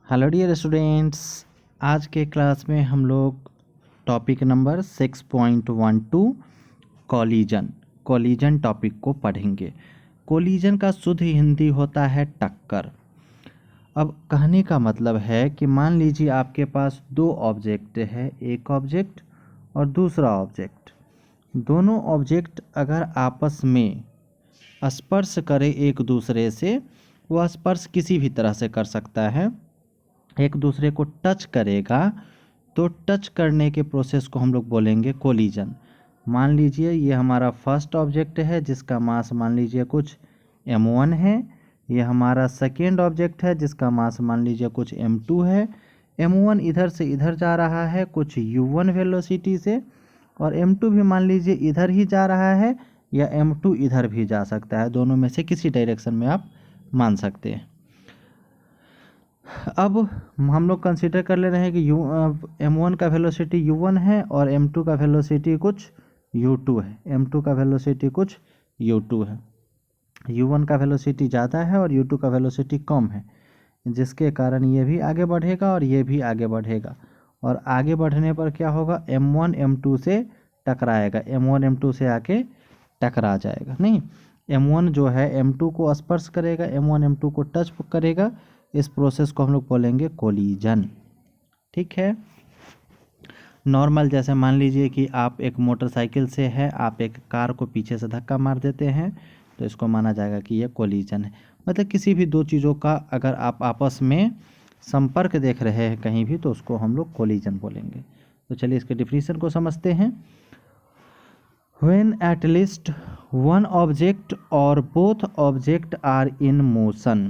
Hello dear students, आज के class में हम लोग टॉपिक नंबर 6.12 कोलिजन टॉपिक को पढ़ेंगे। कोलिजन का शुद्ध हिंदी होता है टक्कर। अब कहने का मतलब है कि मान लीजिए आपके पास दो ऑब्जेक्ट है, एक ऑब्जेक्ट और दूसरा ऑब्जेक्ट। दोनों ऑब्जेक्ट अगर आपस में स्पर्श करे एक दूसरे से, वह स्पर्श किसी भी तरह से कर सकता है, एक दूसरे को टच करेगा तो टच करने के प्रोसेस को हम लोग बोलेंगे कोलिजन। मान लीजिए ये हमारा फर्स्ट ऑब्जेक्ट है जिसका मास मान लीजिए कुछ m1 है। ये हमारा सेकेंड ऑब्जेक्ट है जिसका मास मान लीजिए कुछ m2 है। m1 इधर से इधर जा रहा है कुछ u1 वेलोसिटी से, और m2 भी मान लीजिए इधर ही जा रहा है या m2 इधर भी जा सकता है। दोनों में से किसी डायरेक्शन में आप मान सकते हैं। अब हम लोग कंसीडर कर ले रहे हैं कि m1 का वेलोसिटी u1 है और m2 का वेलोसिटी कुछ u2 है। m2 का वेलोसिटी कुछ u2 है। u1 का वेलोसिटी ज़्यादा है और u2 का वेलोसिटी कम है, जिसके कारण ये भी आगे बढ़ेगा और ये भी आगे बढ़ेगा। और आगे बढ़ने पर क्या होगा, m1 m2 से टकराएगा, m1 m2 से आके टकरा जाएगा। नहीं, m1 जो है m2 को स्पर्श करेगा, m1 m2 को टच करेगा। इस प्रोसेस को हम लोग बोलेंगे कोलिजन। ठीक है। नॉर्मल जैसे मान लीजिए कि आप एक मोटरसाइकिल से है, आप एक कार को पीछे से धक्का मार देते हैं, तो इसको माना जाएगा कि ये कोलिजन है। मतलब किसी भी दो चीज़ों का अगर आप आपस में संपर्क देख रहे हैं कहीं भी, तो उसको हम लोग कोलिजन बोलेंगे। तो चलिए इसके डिफिनीशन को समझते हैं। When at least one object or both object are in motion,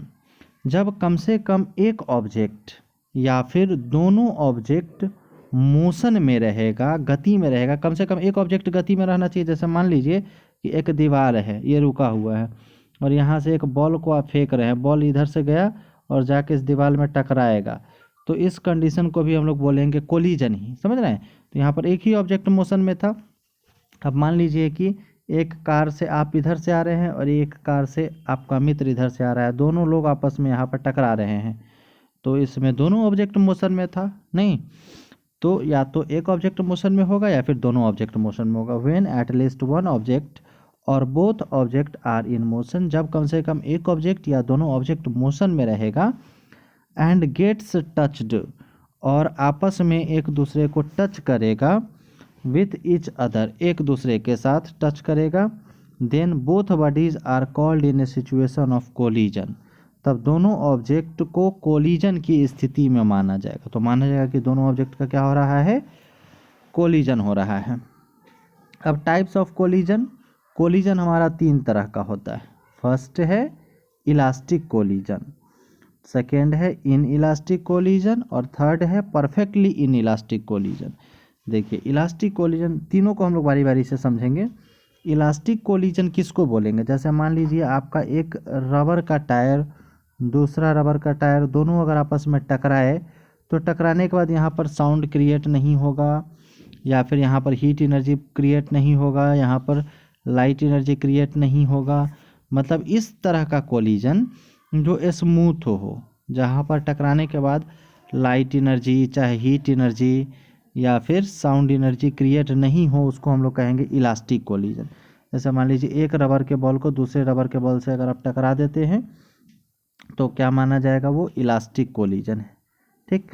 जब कम से कम एक ऑब्जेक्ट या फिर दोनों ऑब्जेक्ट मोशन में रहेगा, गति में रहेगा। कम से कम एक ऑब्जेक्ट गति में रहना चाहिए। जैसे मान लीजिए कि एक दीवार है, ये रुका हुआ है और यहाँ से एक बॉल को आप फेंक रहे हैं, बॉल इधर से गया और जाके इस दीवार में टकराएगा, तो इस कंडीशन को भी हम लोग बोलेंगे कोलिजन ही। समझ रहे हैं। तो यहाँ पर एक ही ऑब्जेक्ट मोशन में था। अब मान लीजिए कि एक कार से आप इधर से आ रहे हैं और एक कार से आपका मित्र इधर से आ रहा है, दोनों लोग आपस में यहाँ पर टकरा रहे हैं, तो इसमें दोनों ऑब्जेक्ट मोशन में था। नहीं, तो या तो एक ऑब्जेक्ट मोशन में होगा या फिर दोनों ऑब्जेक्ट मोशन में होगा। When at least one object और both object are in motion, जब कम से कम एक ऑब्जेक्ट या दोनों ऑब्जेक्ट मोशन में रहेगा। एंड गेट्स टच्ड, और आपस में एक दूसरे को टच करेगा। विथ ईच अदर, एक दूसरे के साथ टच करेगा। Then both bodies are called in a situation of collision, तब दोनों ऑब्जेक्ट को कोलिजन की स्थिति में माना जाएगा। तो माना जाएगा कि दोनों ऑब्जेक्ट का क्या हो रहा है, कोलिजन हो रहा है। अब टाइप्स ऑफ कोलिजन, कोलिजन हमारा तीन तरह का होता है। फर्स्ट है इलास्टिक कोलिजन, सेकेंड है इन इलास्टिक कोलिजन और थर्ड है परफेक्टली इन इलास्टिक कोलिजन। देखिए इलास्टिक कोलिजन, तीनों को हम लोग बारी बारी से समझेंगे। इलास्टिक कोलिजन किसको बोलेंगे, जैसे मान लीजिए आपका एक रबर का टायर, दूसरा रबर का टायर, दोनों अगर आपस में टकराए, तो टकराने के बाद यहाँ पर साउंड क्रिएट नहीं होगा, या फिर यहाँ पर हीट एनर्जी क्रिएट नहीं होगा, यहाँ पर लाइट एनर्जी क्रिएट नहीं होगा। मतलब इस तरह का कोलिजन जो स्मूथ हो, जहाँ पर टकराने के बाद लाइट एनर्जी, चाहे हीट एनर्जी या फिर साउंड एनर्जी क्रिएट नहीं हो, उसको हम लोग कहेंगे इलास्टिक कोलिजन। जैसे मान लीजिए एक रबर के बॉल को दूसरे रबर के बॉल से अगर आप टकरा देते हैं, तो क्या माना जाएगा, वो इलास्टिक कोलिजन है। ठीक।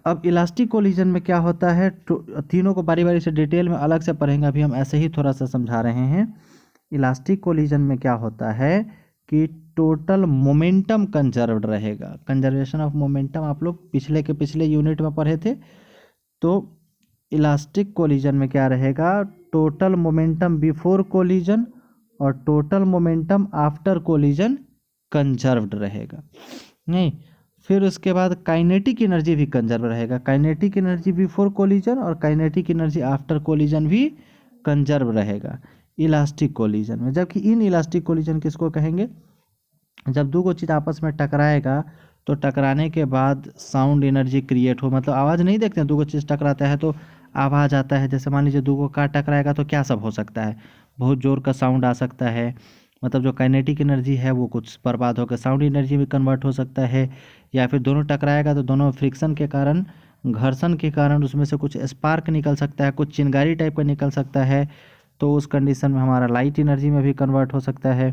अब इलास्टिक कोलिजन में क्या होता है, तीनों को बारी बारी से डिटेल में अलग से पढ़ेंगे, अभी हम ऐसे ही थोड़ा सा समझा रहे हैं। इलास्टिक कोलिजन में क्या होता है कि टोटल मोमेंटम कंजर्व्ड रहेगा। कंजर्वेशन ऑफ मोमेंटम आप लोग पिछले यूनिट में पढ़े थे। तो इलास्टिक कोलिजन में क्या रहेगा, टोटल मोमेंटम बिफोर कोलिजन और total momentum after collision conserved रहेगा। नहीं, फिर उसके बाद काइनेटिक एनर्जी भी कंजर्व रहेगा। काइनेटिक एनर्जी बिफोर कोलिजन और काइनेटिक एनर्जी आफ्टर कोलिजन भी कंजर्व रहेगा इलास्टिक कोलिजन में। जबकि इन इलास्टिक कोलिजन किसको कहेंगे, जब दो को चीज़ आपस में टकराएगा तो टकराने के बाद साउंड एनर्जी क्रिएट हो। मतलब आवाज़ नहीं देखते हैं, दो को चीज़ टकराता है तो आवाज़ आता है। जैसे मान लीजिए दो को कार टकराएगा तो क्या सब हो सकता है, बहुत ज़ोर का साउंड आ सकता है, मतलब जो काइनेटिक एनर्जी है वो कुछ बर्बाद होकर साउंड एनर्जी में कन्वर्ट हो सकता है, या फिर दोनों टकराएगा तो दोनों फ्रिक्शन के कारण, घर्षण के कारण उसमें से कुछ स्पार्क निकल सकता है, कुछ चिंगारी टाइप का निकल सकता है, तो उस कंडीशन में हमारा लाइट एनर्जी में भी कन्वर्ट हो सकता है।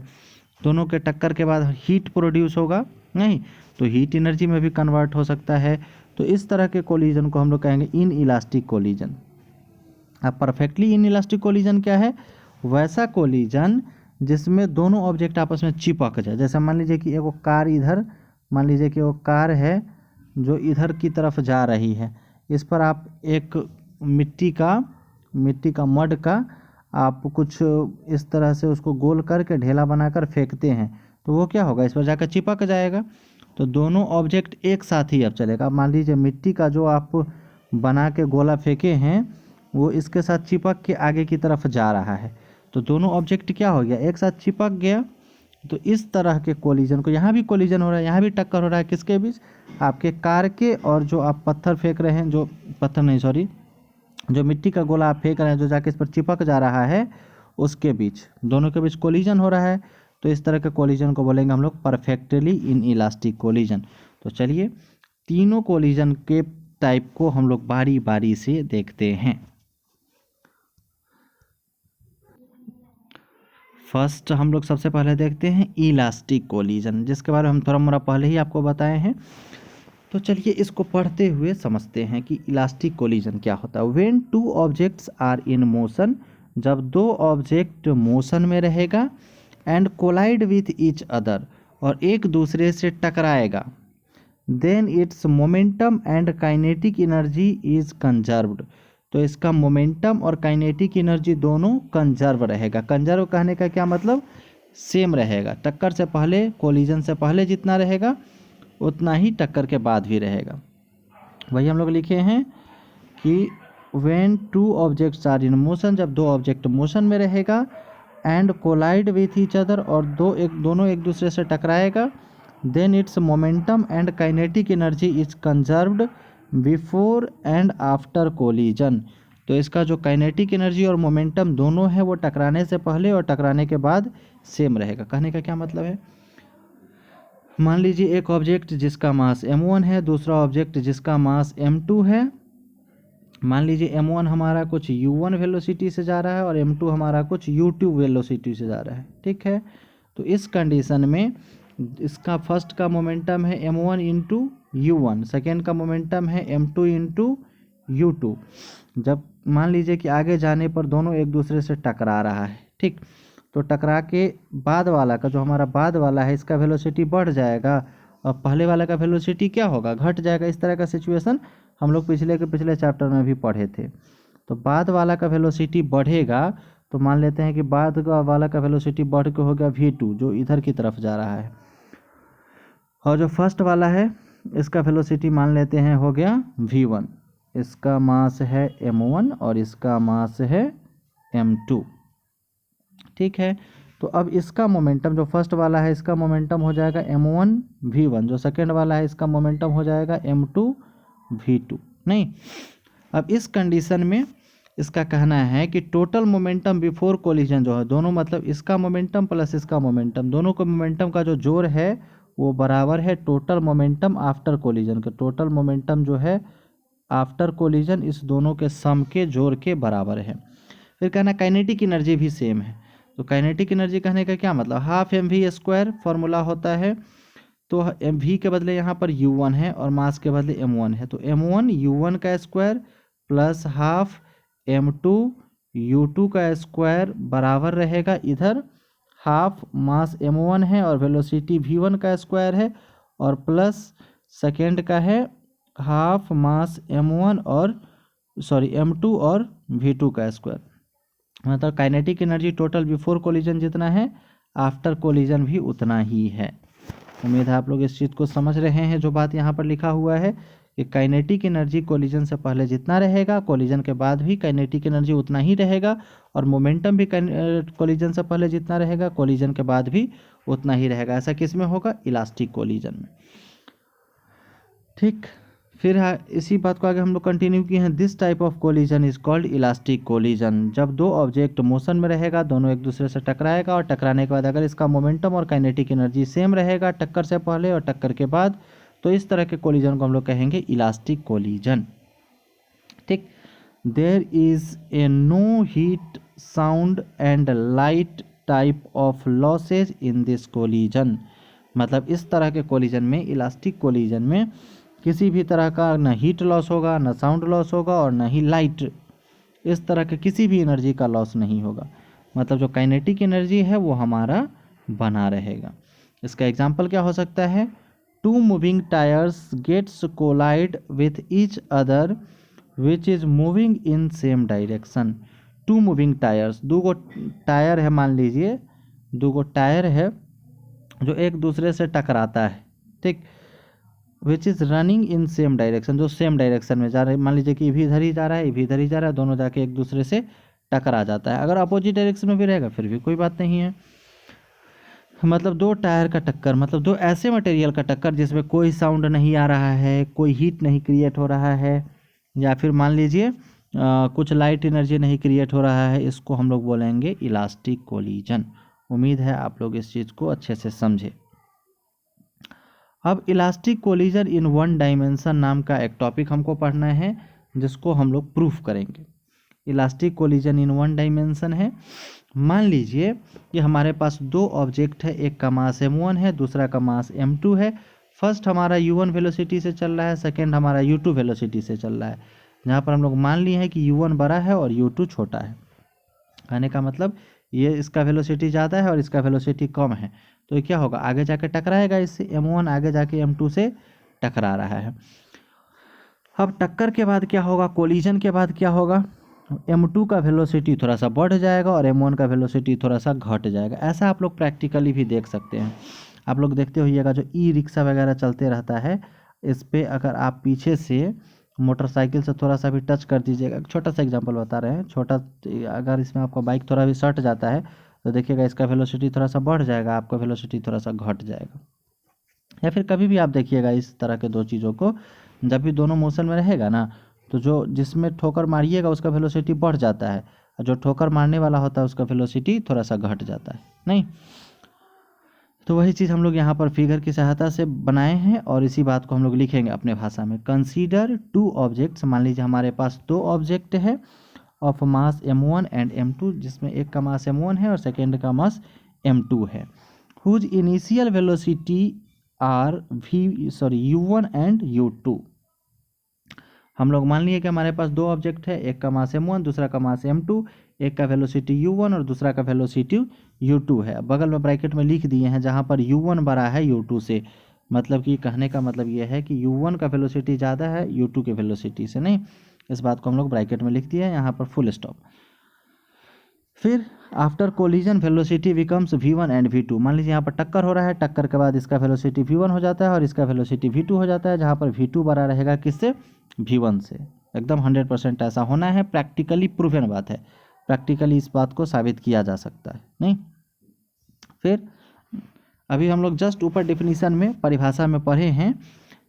दोनों के टक्कर के बाद हीट प्रोड्यूस होगा नहीं, तो हीट एनर्जी में भी कन्वर्ट हो सकता है। तो इस तरह के कोलिजन को हम लोग कहेंगे इन इलास्टिक कोलिजन। अब परफेक्टली इन इलास्टिक कोलिजन क्या है? वैसा कोलिजन जिसमें दोनों ऑब्जेक्ट आपस में चिपक जाए। जैसे मान लीजिए कि एगो कार इधर, मान लीजिए कि वो कार है जो इधर की तरफ जा रही है, इस पर आप एक मिट्टी का मड का आप कुछ इस तरह से उसको गोल करके ढेला बनाकर फेंकते हैं, तो वो क्या होगा? इस पर जाकर चिपक जाएगा। तो दोनों ऑब्जेक्ट एक साथ ही अब चलेगा। मान लीजिए मिट्टी का जो आप बना के गोला फेंके हैं वो इसके साथ चिपक के आगे की तरफ जा रहा है, तो दोनों ऑब्जेक्ट क्या हो गया? एक साथ चिपक गया। तो इस तरह के कोलिजन को, यहाँ भी कोलिजन हो रहा है, यहाँ भी टक्कर हो रहा है, किसके बीच? आपके कार के और जो आप पत्थर फेंक रहे हैं, जो पत्थर नहीं सॉरी जो मिट्टी का गोला आप फेंक रहे हैं जो जाके इस पर चिपक जा रहा है, उसके बीच, दोनों के बीच कोलिजन हो रहा है। तो इस तरह के कोलिजन को बोलेंगे हम लोग परफेक्टली इन इलास्टिक कोलिजन। तो चलिए तीनों कोलिजन के टाइप को हम लोग बारी बारी से देखते हैं। फर्स्ट हम लोग सबसे पहले देखते हैं इलास्टिक कोलिजन, जिसके बारे में हम थोड़ा मोड़ा पहले ही आपको बताए हैं। तो चलिए इसको पढ़ते हुए समझते हैं कि इलास्टिक कोलिजन क्या होता है। When two objects are in motion, जब दो ऑब्जेक्ट मोशन में रहेगा, and collide with each other, और एक दूसरे से टकराएगा, then its momentum and kinetic energy is conserved. तो इसका मोमेंटम और काइनेटिक एनर्जी दोनों कंजर्व रहेगा। कंजर्व कहने का क्या मतलब? सेम रहेगा। टक्कर से पहले, कोलिजन से पहले जितना रहेगा उतना ही टक्कर के बाद भी रहेगा। वही हम लोग लिखे हैं कि when two objects are in motion, जब दो ऑब्जेक्ट मोशन में रहेगा, and collide with each other, और दोनों एक दूसरे से टकराएगा, then its momentum and kinetic energy is conserved before and after collision. तो इसका जो काइनेटिक एनर्जी और मोमेंटम दोनों है वो टकराने से पहले और टकराने के बाद सेम रहेगा। कहने का क्या मतलब है? मान लीजिए एक ऑब्जेक्ट जिसका मास m1 है, दूसरा ऑब्जेक्ट जिसका मास m2 है। मान लीजिए m1 हमारा कुछ u1 वेलोसिटी से जा रहा है और m2 हमारा कुछ u2 वेलोसिटी से जा रहा है, ठीक है। तो इस कंडीशन में इसका फर्स्ट का मोमेंटम है m1 इंटू u1, सेकेंड का मोमेंटम है m2 इंटू u2। जब मान लीजिए कि आगे जाने पर दोनों एक दूसरे से टकरा रहा है, ठीक, तो टकरा के बाद वाला का, जो हमारा बाद वाला है, इसका वेलोसिटी बढ़ जाएगा और पहले वाला का वेलोसिटी क्या होगा? घट जाएगा। इस तरह का सिचुएशन हम लोग पिछले चैप्टर में भी पढ़े थे। तो बाद वाला का वेलोसिटी बढ़ेगा, तो मान लेते हैं कि बाद वाला का वेलोसिटी बढ़ के हो गया v2, जो इधर की तरफ जा रहा है, और जो फर्स्ट वाला है इसका वेलोसिटी मान लेते हैं हो गया v1। इसका मास है m1 और इसका मास है m2, ठीक है। तो अब इसका मोमेंटम, जो फर्स्ट वाला है इसका मोमेंटम हो जाएगा m1 v1, जो सेकेंड वाला है इसका मोमेंटम हो जाएगा m2 v2। नहीं, अब इस कंडीशन में इसका कहना है कि टोटल मोमेंटम बिफोर कोलिजन जो है, दोनों मतलब इसका मोमेंटम प्लस इसका मोमेंटम, दोनों को मोमेंटम का जो जोड़ है वो बराबर है टोटल मोमेंटम आफ्टर कोलिजन का। टोटल मोमेंटम जो है आफ्टर कोलिजन इस दोनों के सम के जोड़ के बराबर है। फिर कहना काइनेटिक एनर्जी भी सेम है। तो काइनेटिक एनर्जी कहने का क्या मतलब? हाफ mv² फॉर्मूला होता है। तो v के बदले यहाँ पर u1 है और मास के बदले m1 है, तो m1 u1 का square plus half m2 u2 का स्क्वायर बराबर रहेगा इधर हाफ मास m1 है और वेलोसिटी v1 का स्क्वायर है, और प्लस सेकेंड का है हाफ मास m1 और m2 और v2 का स्क्वायर। मतलब kinetic energy total before collision जितना है, आफ्टर कोलिजन भी उतना ही है। उम्मीद है आप लोग इस चीज़ को समझ रहे हैं। जो बात यहाँ पर लिखा हुआ है कि काइनेटिक एनर्जी कोलिजन से पहले जितना रहेगा, कोलिजन के बाद भी काइनेटिक एनर्जी उतना ही रहेगा, और मोमेंटम भी कोलिजन से पहले जितना रहेगा, कोलिजन के बाद भी उतना ही रहेगा। ऐसा किस में होगा? इलास्टिक कोलिजन में, ठीक। फिर इसी बात को आगे हम लोग कंटिन्यू किए हैं। This type of collision is called elastic collision. जब दो ऑब्जेक्ट मोशन में रहेगा, दोनों एक दूसरे से टकराएगा और टकराने के बाद अगर इसका मोमेंटम और काइनेटिक एनर्जी सेम रहेगा टक्कर से पहले और टक्कर के बाद, तो इस तरह के कोलिजन को हम लोग कहेंगे इलास्टिक कोलिजन। ठीक। There is a no heat, sound and light type of losses in this collision. मतलब इस तरह के कोलिजन में, इलास्टिक कोलिजन में किसी भी तरह का न हीट लॉस होगा, न साउंड लॉस होगा और न ही लाइट, इस तरह के किसी भी एनर्जी का लॉस नहीं होगा। मतलब जो काइनेटिक एनर्जी है वो हमारा बना रहेगा। इसका एग्जांपल क्या हो सकता है? Two moving tyres gets collide with each other which is moving in same direction. Two moving tyres, दो गो टायर है, मान लीजिए दो गो टायर है जो एक दूसरे से टकराता है। ठीक। Which is running in same direction, जो सेम डायरेक्शन में जा रहा है। मान लीजिए कि ये भी इधर ही जा रहा है, ये भी इधर ही जा रहा है, दोनों जाके एक दूसरे से टकरा जाता है। अगर अपोजिट डायरेक्शन में भी रहेगा फिर भी कोई बात नहीं है। मतलब दो टायर का टक्कर, मतलब दो ऐसे मटेरियल का टक्कर जिसमें कोई साउंड नहीं आ रहा है, कोई हीट नहीं क्रिएट हो रहा है, या फिर मान लीजिए कुछ लाइट एनर्जी नहीं क्रिएट हो रहा है, इसको हम लोग बोलेंगे इलास्टिक कोलिजन। उम्मीद है आप लोग इस चीज़ को अच्छे से समझे। अब elastic collision in one dimension नाम का एक टॉपिक हमको पढ़ना है, जिसको हम लोग प्रूफ करेंगे। Elastic collision in one dimension है। मान लीजिए कि हमारे पास दो ऑब्जेक्ट है, एक का मास m1 है, दूसरा का मास m2 है। फर्स्ट हमारा u1 वेलोसिटी से चल रहा है, सेकेंड हमारा u2 वेलोसिटी से चल रहा है। जहाँ पर हम लोग मान लिए हैं कि u1 बड़ा है और u2 छोटा है। कहने का मतलब ये इसका वेलोसिटी ज़्यादा है और इसका वेलोसिटी कम है, तो ये क्या होगा, आगे जाके टकराएगा इससे। m1 आगे जाके m2 से टकरा रहा है। अब टक्कर के बाद क्या होगा, कोलिजन के बाद क्या होगा, m2 का वेलोसिटी थोड़ा सा बढ़ जाएगा और m1 का वेलोसिटी थोड़ा सा घट जाएगा। ऐसा आप लोग प्रैक्टिकली भी देख सकते हैं। आप लोग देखते होइएगा जो ई रिक्शा वगैरह चलते रहता है, इस पर अगर आप पीछे से मोटरसाइकिल से थोड़ा सा भी टच कर दीजिएगा, छोटा सा एग्जांपल बता रहे हैं, छोटा, अगर इसमें आपका बाइक थोड़ा भी सट जाता है तो देखिएगा इसका वेलोसिटी थोड़ा सा बढ़ जाएगा, आपका वेलोसिटी थोड़ा सा घट जाएगा। या फिर कभी भी आप देखिएगा इस तरह के दो चीज़ों को, जब भी दोनों मोशन में रहेगा ना, तो जो जिसमें ठोकर मारिएगा उसका वेलोसिटी बढ़ जाता है, और जो ठोकर मारने वाला होता है उसका वेलोसिटी थोड़ा सा घट जाता है। नहीं, तो वही चीज़ हम लोग यहाँ पर फिगर की सहायता से बनाए हैं और इसी बात को हम लोग लिखेंगे अपने भाषा में। कंसीडर टू ऑब्जेक्ट्स, मान लीजिए हमारे पास दो ऑब्जेक्ट है of mass m1 and m2, जिसमें एक का मास m1 है और सेकेंड का मास m2 है, whose initial velocity are u1 and u2। हम लोग मान लिए कि हमारे पास दो ऑब्जेक्ट है, एक का मास m1 दूसरा का मास m2, एक का वेलोसिटी u1 और दूसरा का वेलोसिटी u2 है। बगल में ब्रैकेट में लिख दिए हैं जहाँ पर u1 बड़ा है u2 से, मतलब कि कहने का मतलब ये है कि u1 का वेलोसिटी ज़्यादा है u2 के वेलोसिटी से। नहीं, इस बात को हम लोग ब्रैकेट में लिख दिए हैं, यहाँ पर फुल स्टॉप। फिर after collision velocity becomes v1 and v2। मान लीजिए यहाँ पर टक्कर हो रहा है, टक्कर के बाद इसका वेलोसिटी v1 हो जाता है और इसका वेलोसिटी v2 हो जाता है, जहाँ पर v2 बड़ा रहेगा किससे, v1 से। एकदम 100% ऐसा होना है, प्रैक्टिकली प्रूवन बात है, प्रैक्टिकली इस बात को साबित किया जा सकता है। नहीं, फिर अभी हम लोग जस्ट ऊपर डेफिनेशन में, परिभाषा में पढ़े हैं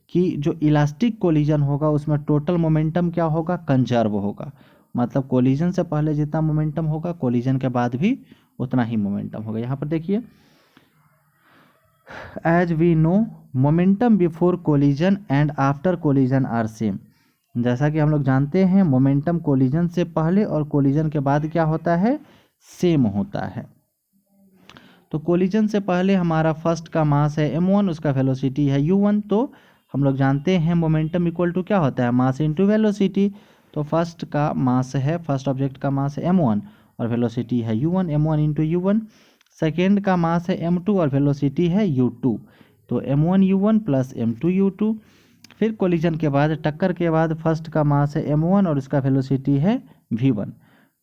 कि जो इलास्टिक कोलिजन होगा उसमें टोटल मोमेंटम क्या होगा, कंजर्व होगा। मतलब कोलिजन से पहले जितना मोमेंटम होगा कोलिजन के बाद भी उतना ही मोमेंटम होगा। यहाँ पर देखिए, as we know momentum before collision and after collision are same. जैसा कि हम लोग जानते हैं मोमेंटम कोलिजन से पहले और कोलिजन के बाद क्या होता है, सेम होता है। तो कोलिजन से पहले हमारा फर्स्ट का मास है m1, उसका वेलोसिटी है u1, तो हम लोग जानते हैं मोमेंटम इक्वल टू क्या होता है, मास इनटू वेलोसिटी। तो फर्स्ट का मास है, फर्स्ट ऑब्जेक्ट का मास है m1 और वेलोसिटी है u1, m1 into u1। Second का मास है m2 और वेलोसिटी है u2, तो m1 u1 plus m2 u2। फिर कोलिजन के बाद, टक्कर के बाद, फर्स्ट का मास है m1 और उसका वेलोसिटी है v1।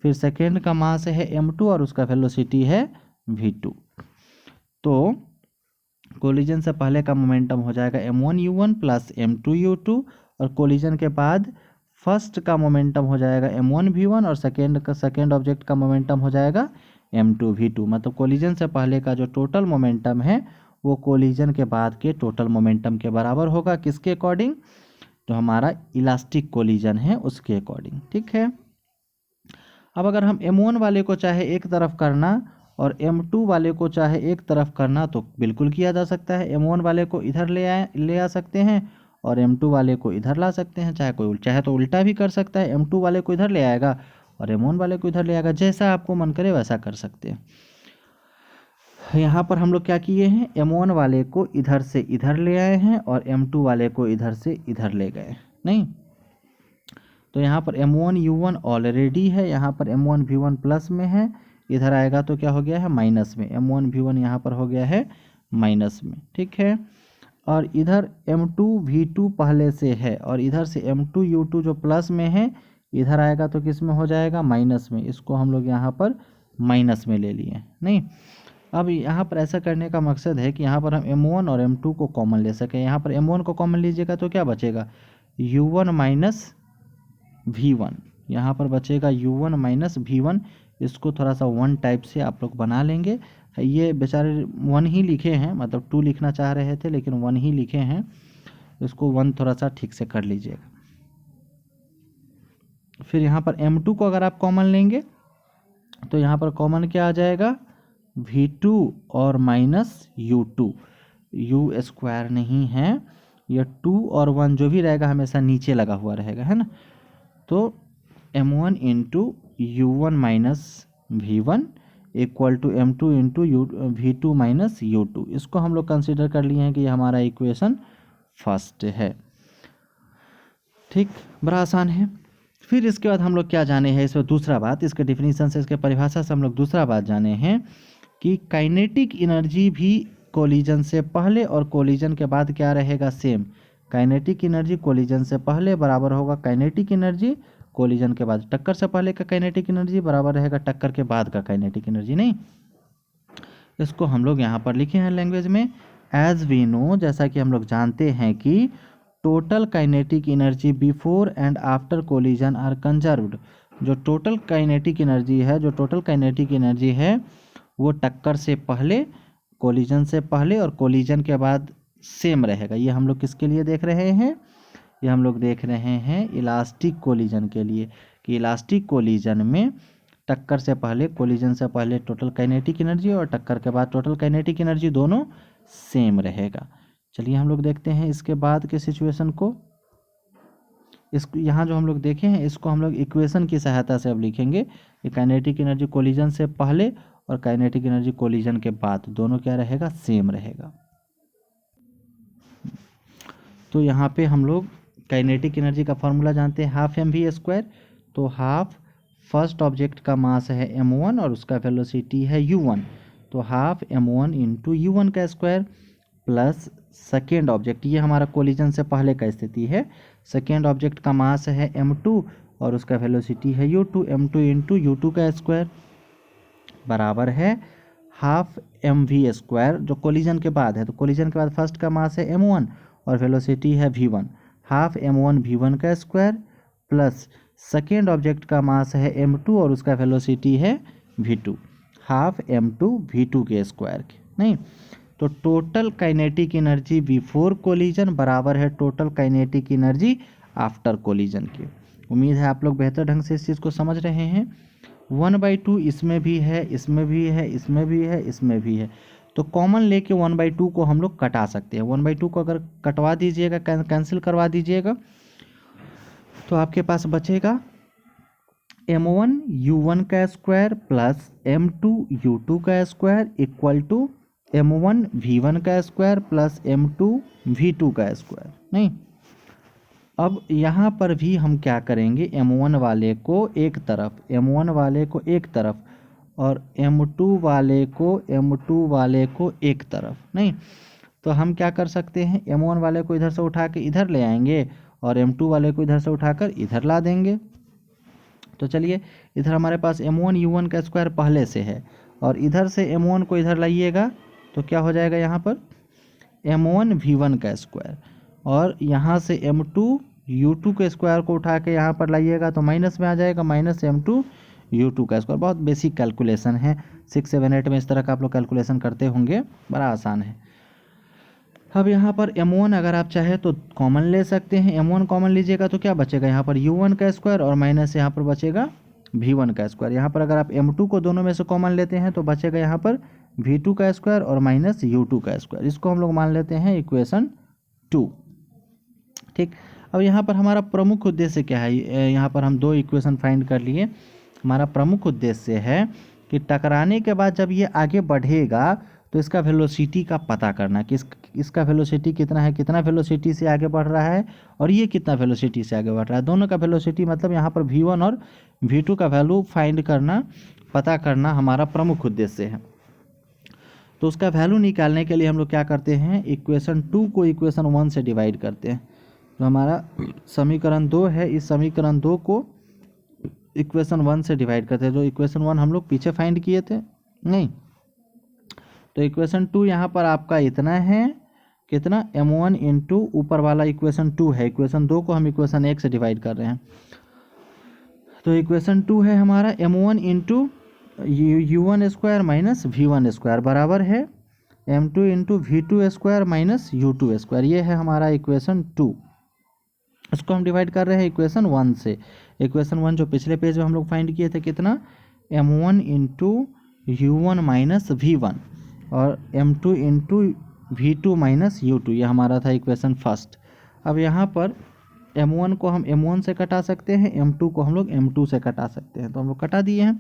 फिर सेकेंड का मास है m2 और उसका वेलोसिटी है v2। तो कोलिजन से पहले का मोमेंटम हो जाएगा m1 u1 plus m2 u2, और कोलिजन के बाद फर्स्ट का मोमेंटम हो जाएगा m1 v1 और सेकेंड ऑब्जेक्ट का मोमेंटम हो जाएगा m2 v2। मतलब कोलिजन से पहले का जो टोटल मोमेंटम है वो कोलिजन के बाद के टोटल मोमेंटम के बराबर होगा। किसके अकॉर्डिंग, जो हमारा इलास्टिक कोलिजन है उसके अकॉर्डिंग। ठीक है, अब अगर हम M1 वाले को चाहे एक तरफ करना और M2 वाले को चाहे एक तरफ करना तो बिल्कुल किया जा सकता है। M1 वाले को इधर ले आ सकते हैं और M2 वाले को इधर ला सकते हैं। चाहे तो उल्टा भी कर सकता है, M2 वाले को इधर ले आएगा और M1 वाले को इधर ले आएगा, जैसा आपको मन करे वैसा कर सकते हैं। यहाँ पर हम लोग क्या किए हैं, M1 वाले को इधर से इधर ले आए हैं और M2 वाले को इधर से इधर ले गए। नहीं, तो यहाँ पर M1 U1 ऑलरेडी है, यहाँ पर M1 V1 प्लस में है, इधर आएगा तो क्या हो गया है माइनस में। M1 V1 यहाँ पर हो गया है माइनस में। ठीक है, और इधर M2 V2 पहले से है और इधर से M2 U2 जो प्लस में है इधर आएगा तो किस में हो जाएगा, माइनस में। इसको हम लोग यहाँ पर माइनस में ले लिए। नहीं, अब यहाँ पर ऐसा करने का मकसद है कि यहाँ पर हम M1 और M2 को कॉमन ले सकें। यहाँ पर M1 को कॉमन लीजिएगा तो क्या बचेगा, U1 माइनस V1, यहाँ पर बचेगा U1 माइनस V1। इसको थोड़ा सा 1 टाइप से आप लोग बना लेंगे। ये बेचारे 1 ही लिखे हैं, मतलब 2 लिखना चाह रहे थे लेकिन 1 ही लिखे हैं, इसको 1 थोड़ा सा ठीक से कर लीजिएगा। फिर यहाँ पर M2 को अगर आप कॉमन लेंगे तो यहाँ पर कॉमन क्या आ जाएगा, V2 और माइनस U2। U स्क्वायर नहीं है, यह 2 और 1 जो भी रहेगा हमेशा नीचे लगा हुआ रहेगा, है ना। तो M1 into U1 minus V1 equal to M2 into V2 minus U2। इसको हम लोग कंसिडर कर लिए हैं कि ये हमारा इक्वेशन फर्स्ट है। ठीक, बड़ा आसान है। फिर इसके बाद हम लोग क्या जाने हैं, इसमें दूसरा बात, इसके डिफिनीशन से, इसके परिभाषा से हम लोग दूसरा बात जाने हैं कि काइनेटिक एनर्जी भी कोलिजन से पहले और कोलिजन के बाद क्या रहेगा, सेम। काइनेटिक एनर्जी कोलिजन से पहले बराबर होगा काइनेटिक एनर्जी कोलिजन के बाद। टक्कर से पहले का काइनेटिक एनर्जी बराबर रहेगा टक्कर के बाद का काइनेटिक एनर्जी। नहीं, इसको हम लोग यहाँ पर लिखे हैं लैंग्वेज में, एज वी नो, जैसा कि हम लोग जानते हैं कि total kinetic energy before and after collision are conserved. जो टोटल काइनेटिक एनर्जी है, जो टोटल काइनेटिक एनर्जी है वो टक्कर से पहले, कोलिजन से पहले और कोलिजन के बाद सेम रहेगा। ये हम लोग किसके लिए देख रहे हैं, ये हम लोग देख रहे हैं इलास्टिक कोलिजन के लिए, कि इलास्टिक कोलिजन में टक्कर से पहले, कोलिजन से पहले टोटल काइनेटिक एनर्जी और टक्कर के बाद टोटल काइनेटिक एनर्जी दोनों सेम रहेगा। चलिए हम लोग देखते हैं इसके बाद के सिचुएशन को। इसको यहाँ जो हम लोग देखे हैं इसको हम लोग इक्वेशन की सहायता से अब लिखेंगे कि काइनेटिक एनर्जी कोलिजन से पहले और काइनेटिक एनर्जी कोलिजन के बाद दोनों क्या रहेगा, सेम रहेगा। तो यहाँ पे हम लोग काइनेटिक एनर्जी का फॉर्मूला जानते हैं, हाफ mv²। तो हाफ फर्स्ट ऑब्जेक्ट का मास है m1 और उसका वेलोसिटी है u1, तो हाफ m1 इंटू u1 का स्क्वायर प्लस सेकेंड ऑब्जेक्ट, ये हमारा कोलिजन से पहले का स्थिति है, सेकेंड ऑब्जेक्ट का मास है m2 और उसका वेलोसिटी है u2, m2 इंटू u2 का स्क्वायर बराबर है हाफ mv², जो कोलिजन के बाद है। तो कोलिजन के बाद फर्स्ट का मास है m1 और वेलोसिटी है v1, हाफ m1 v1 का स्क्वायर प्लस सेकेंड ऑब्जेक्ट का मास है m2 और उसका वेलोसिटी है v2, हाफ m2 v2 के स्क्वायर के। नहीं, तो total kinetic energy before collision बराबर है total kinetic energy after collision की। उम्मीद है आप लोग बेहतर ढंग से इस चीज़ को समझ रहे हैं। 1/2 इसमें भी है, इसमें भी है, इसमें भी है, इसमें भी है, तो कॉमन लेके 1/2 को हम लोग कटा सकते हैं। 1/2 को अगर कटवा दीजिएगा, कैंसिल करवा दीजिएगा, तो आपके पास बचेगा m1 u1 का स्क्वायर प्लस m2 u2 का square equal to m1 v1 का स्क्वायर प्लस m2 v2 का स्क्वायर। नहीं, अब यहाँ पर भी हम क्या करेंगे, m1 वाले को एक तरफ, m1 वाले को एक तरफ और m2 वाले को एक तरफ। नहीं, तो हम क्या कर सकते हैं, m1 वाले को इधर से उठा के इधर ले आएंगे और m2 वाले को इधर से उठाकर इधर ला देंगे। तो चलिए, इधर हमारे पास m1 u1 का स्क्वायर पहले से है और इधर से m1 को इधर लाइएगा तो क्या हो जाएगा, यहाँ पर m1 v1 का स्क्वायर और यहाँ से m2 u2 के स्क्वायर को उठा के यहाँ पर लाइएगा तो माइनस में आ जाएगा, माइनस m2 u2 का स्क्वायर। बहुत बेसिक कैलकुलेशन है, 6, 7, 8 में इस तरह का आप लोग कैलकुलेशन करते होंगे, बड़ा आसान है। अब यहाँ पर m1 अगर आप चाहे तो कॉमन ले सकते हैं, m1 कॉमन लीजिएगा तो क्या बचेगा यहाँ पर u1 का स्क्वायर और माइनस यहाँ पर बचेगा v1 का स्क्वायर। यहाँ पर अगर आप m2 को दोनों में से कॉमन लेते हैं तो बचेगा यहाँ पर v2 का स्क्वायर और माइनस u2 का स्क्वायर। इसको हम लोग मान लेते हैं इक्वेशन 2। ठीक, अब यहाँ पर हमारा प्रमुख उद्देश्य क्या है, यहाँ पर हम दो इक्वेशन फाइंड कर लिए। हमारा प्रमुख उद्देश्य है कि टकराने के बाद जब ये आगे बढ़ेगा तो इसका वेलोसिटी का पता करना कि इसका वेलोसिटी कितना है, कितना वेलोसिटी से आगे बढ़ रहा है और ये कितना वेलोसिटी से आगे बढ़ रहा है। दोनों का वेलोसिटी मतलब यहाँ पर v1 और v2 का वैल्यू फाइंड करना, पता करना हमारा प्रमुख उद्देश्य है। तो उसका वैल्यू निकालने के लिए हम लोग क्या करते हैं, इक्वेशन 2 को इक्वेशन 1 से डिवाइड करते हैं। तो हमारा समीकरण 2 है, इस समीकरण 2 को इक्वेशन 1 से डिवाइड करते हैं। जो इक्वेशन 1 हम लोग पीछे फाइंड किए थे नहीं, तो इक्वेशन 2 यहाँ पर आपका इतना है, कितना m1 इंटू ऊपर वाला इक्वेशन 2 है, इक्वेशन 2 को हम इक्वेशन 1 से डिवाइड कर रहे हैं। तो इक्वेशन 2 है हमारा m1 into u1 square minus v1 square बराबर है m2 into v2 square minus u2 square. ये है हमारा इक्वेशन 2। इसको हम डिवाइड कर रहे हैं इक्वेशन 1 से। इक्वेशन 1 जो पिछले पेज में हम लोग फाइंड किए थे, कितना m1 into u1 minus v1 और m2 into v2 minus u2, ये हमारा था इक्वेशन फर्स्ट। अब यहाँ पर m1 को हम m1 से कटा सकते हैं, m2 को हम लोग m2 से कटा सकते हैं, तो हम लोग कटा दिए हैं।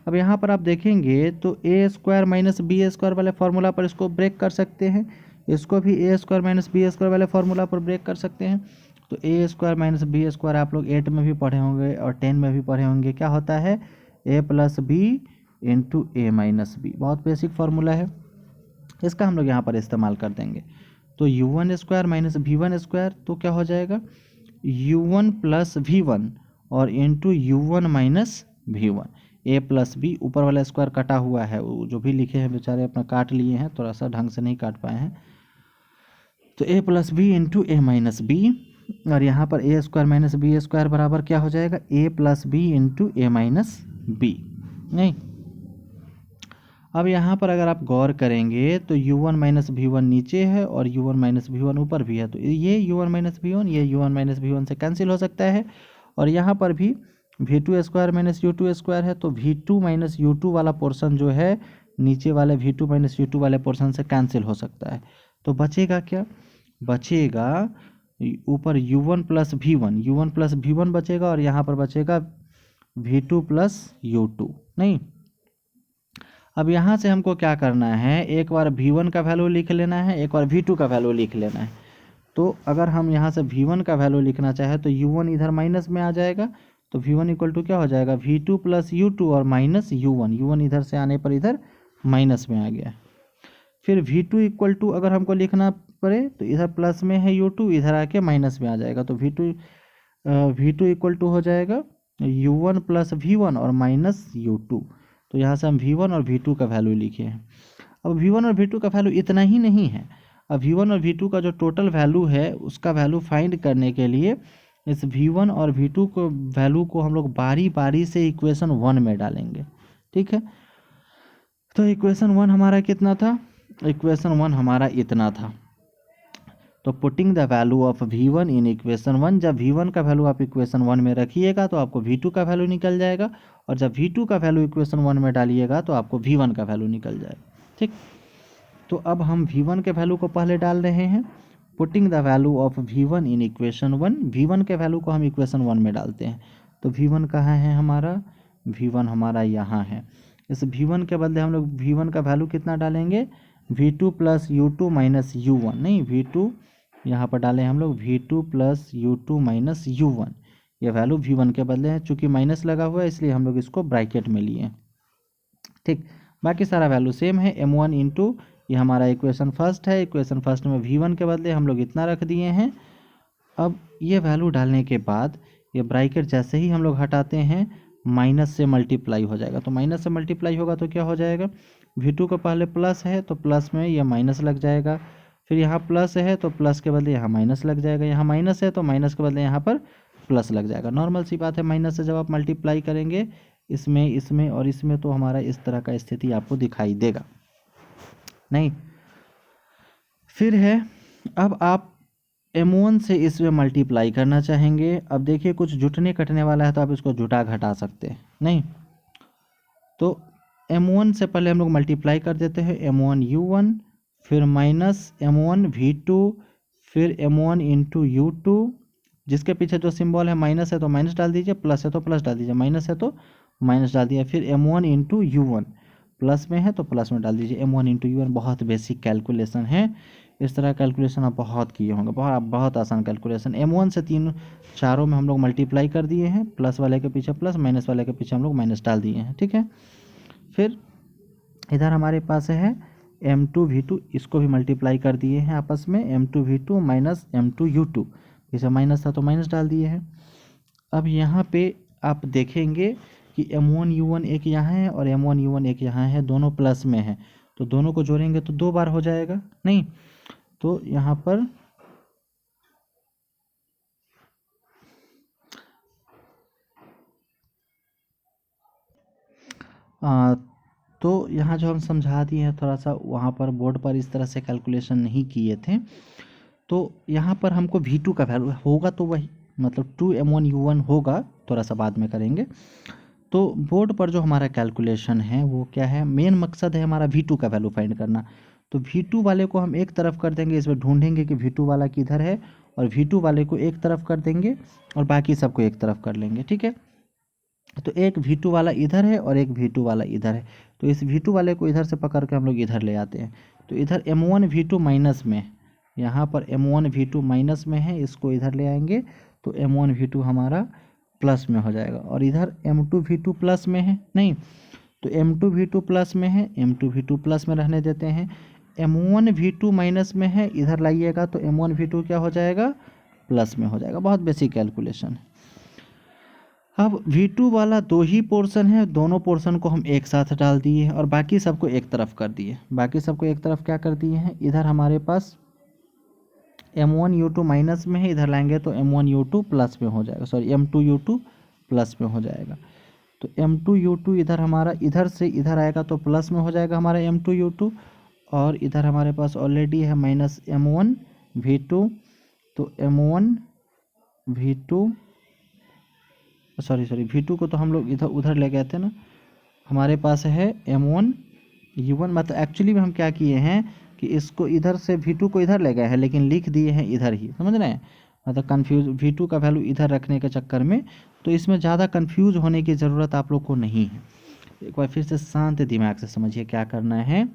अब यहाँ पर आप देखेंगे तो a square minus B square वाले फार्मूला पर इसको ब्रेक कर सकते हैं, इसको भी a square minus B square वाले फार्मूला पर ब्रेक कर सकते हैं। तो a square minus B square आप लोग 8 में भी पढ़े होंगे और 10 में भी पढ़े होंगे, क्या होता है a plus B into A minus B, बहुत बेसिक फार्मूला है, इसका हम लोग यहाँ पर इस्तेमाल कर देंगे। तो u1 square minus v1 square तो क्या हो जाएगा u1 प्लस v1 और into u1 minus v1, a plus B, ऊपर वाला स्क्वायर कटा हुआ है, जो भी लिखे हैं बेचारे अपना काट लिए हैं, थोड़ा सा ढंग से नहीं काट पाए हैं। तो a plus B into A minus B, और यहाँ पर a square minus B square बराबर क्या हो जाएगा a plus B into A minus B. नहीं, अब यहाँ पर अगर आप गौर करेंगे तो u1 माइनस v1 नीचे है और u1 माइनस v1 ऊपर भी है, तो ये u1 माइनस v1 ये u1 माइनस v1 से कैंसिल हो सकता है। और यहाँ पर भी v2 square minus u2 square है, तो v2 माइनस u2 वाला पोर्शन जो है नीचे वाले v2 माइनस u2 वाले पोर्शन से कैंसिल हो सकता है। तो बचेगा क्या, बचेगा ऊपर u1 प्लस v1 बचेगा और यहाँ पर बचेगा v2 प्लस u2। नहीं, अब यहाँ से हमको क्या करना है, एक बार v1 का वैल्यू लिख लेना है, एक बार v2 का वैल्यू लिख लेना है। तो अगर हम यहाँ से v1 का वैल्यू लिखना चाहे तो u1 इधर माइनस में आ जाएगा, तो v1 इक्वल टू क्या हो जाएगा v2 प्लस u2 और माइनस u1 इधर से आने पर इधर माइनस में आ गया। फिर v2 इक्वल टू अगर हमको लिखना पड़े तो इधर प्लस में है u2, इधर आके माइनस में आ जाएगा, तो v2 इक्वल टू हो जाएगा u1 प्लस v1 और माइनस u2। तो यहाँ से हम v1 और v2 का वैल्यू लिखे हैं। अब v1 और v2 का वैल्यू इतना ही नहीं है, अब v1 और v2 का जो टोटल वैल्यू है उसका वैल्यू फाइंड करने के लिए इस v1 और v2 को वैल्यू को हम लोग बारी बारी से इक्वेशन 1 में डालेंगे। ठीक है, तो इक्वेशन 1 हमारा कितना था, इक्वेशन 1 हमारा इतना था। तो putting the value of v1 in equation 1, जब v1 का वैल्यू आप इक्वेशन 1 में रखिएगा तो आपको v2 का वैल्यू निकल जाएगा, और जब v2 का वैल्यू इक्वेशन 1 में डालिएगा तो आपको v1 का वैल्यू निकल जाएगा। ठीक, तो अब हम v1 के वैल्यू को पहले डाल रहे हैं, putting the value of v1 in equation 1, v1 के वैल्यू को हम इक्वेशन 1 में डालते हैं। तो v1 कहाँ है हमारा, v1 हमारा यहाँ है। इस v1 के बदले हम लोग v1 का वैल्यू कितना डालेंगे v2 plus u2 minus u1, नहीं v2 यहाँ पर डालें हम लोग v2 plus u2 minus u1, ये वैल्यू v1 के बदले है, चूँकि माइनस लगा हुआ है इसलिए हम लोग इसको ब्रैकेट में लिए। ठीक, बाकी सारा वैल्यू सेम है, m1 इंटू ये हमारा इक्वेशन फर्स्ट है, इक्वेशन फर्स्ट में v1 के बदले हम लोग इतना रख दिए हैं। अब ये वैल्यू डालने के बाद ये ब्रैकेट जैसे ही हम लोग हटाते हैं माइनस से मल्टीप्लाई हो जाएगा, तो माइनस से मल्टीप्लाई होगा तो क्या हो जाएगा, v2 को पहले प्लस है तो प्लस में ये माइनस लग जाएगा, फिर यहाँ प्लस है तो प्लस के बदले यहाँ माइनस लग जाएगा, यहाँ माइनस है तो माइनस के बदले यहाँ पर प्लस लग जाएगा। नॉर्मल सी बात है, माइनस से जब आप मल्टीप्लाई करेंगे इसमें और इसमें तो हमारा इस तरह का स्थिति आपको दिखाई देगा। नहीं, फिर है अब आप M1 से इसमें मल्टीप्लाई करना चाहेंगे। अब देखिए कुछ जुटने कटने वाला है तो आप इसको जुटा घटा सकते हैं, नहीं तो M1 से पहले हम लोग मल्टीप्लाई कर देते हैं, M1U1 फिर माइनस M1V2 फिर M1 इंटू U2, जिसके पीछे जो सिंबल है माइनस है तो माइनस डाल दीजिए, प्लस है तो प्लस डाल दीजिए, माइनस है तो माइनस डाल दिया, फिर M1 इंटू U1, प्लस में है तो प्लस में डाल दीजिए, M1 इंटू U1। बहुत बेसिक कैलकुलेशन है, इस तरह कैलकुलेशन आप बहुत किए होंगे, बहुत आसान कैलकुलेशन। M1 से चारों में हम लोग मल्टीप्लाई कर दिए हैं, प्लस वाले के पीछे प्लस, माइनस वाले के पीछे हम लोग माइनस डाल दिए हैं, ठीक है। फिर इधर हमारे पास है M2V2, इसको भी मल्टीप्लाई कर दिए हैं आपस में, M2V2 माइनस M2U2, इसे माइनस था तो माइनस डाल दिए हैं। अब यहाँ पे आप देखेंगे कि M1U1 एक यहाँ है और M1U1 एक यहाँ है, दोनों प्लस में है, तो दोनों को जोड़ेंगे तो 2 बार हो जाएगा, नहीं तो यहाँ पर तो यहाँ जो हम समझा दिए हैं थोड़ा सा, वहाँ पर बोर्ड पर इस तरह से कैलकुलेशन नहीं किए थे, तो यहाँ पर हमको V2 का वैल्यू होगा तो वही, मतलब 2M1U1 होगा, थोड़ा सा बाद में करेंगे। तो बोर्ड पर जो हमारा कैलकुलेशन है वो क्या है, मेन मकसद है हमारा V2 का वैल्यू फाइंड करना। तो V2 वाले को हम एक तरफ कर देंगे, इसमें ढूंढेंगे कि V2 वाला किधर है, और V2 वाले को एक तरफ कर देंगे और बाकी सबको एक तरफ कर लेंगे, ठीक है। तो एक V2 वाला इधर है और एक V2 वाला इधर है, तो इस V2 वाले को इधर से पकड़ के हम लोग इधर ले आते हैं। तो इधर M1V2 माइनस में, यहाँ पर M1V2 माइनस में है, इसको इधर ले आएंगे तो M1V2 हमारा प्लस में हो जाएगा, और इधर M2V2 प्लस में है, नहीं तो M2V2 प्लस में है, M2V2 प्लस में रहने देते हैं। M1V2 माइनस में है, इधर लाइएगा तो M1V2 क्या हो जाएगा, प्लस में हो जाएगा। बहुत बेसिक कैलकुलेशन है। अब V2 वाला 2 ही पोर्शन है, दोनों पोर्शन को हम एक साथ डाल दिए और बाकी सबको एक तरफ कर दिए। बाकी सबको एक तरफ क्या कर दिए हैं, इधर हमारे पास M1U2 माइनस में है, इधर लाएंगे तो M1U2 प्लस में हो जाएगा, सॉरी M2U2 प्लस में हो जाएगा। तो M2U2 इधर हमारा इधर से इधर आएगा तो प्लस में हो जाएगा हमारा M2U2, और इधर हमारे पास ऑलरेडी है माइनस M1V2, तो M1V2 सॉरी V2 को तो हम लोग इधर उधर ले गए थे ना, हमारे पास है M1U1। मतलब एक्चुअली में हम क्या किए हैं कि इसको इधर से V2 को इधर ले गए हैं, लेकिन लिख दिए हैं इधर ही, समझ रहे हैं, मतलब कन्फ्यूज V2 का वैल्यू इधर रखने के चक्कर में। तो इसमें ज़्यादा कन्फ्यूज होने की ज़रूरत आप लोग को नहीं है, एक बार फिर से शांत दिमाग से समझिए क्या करना है।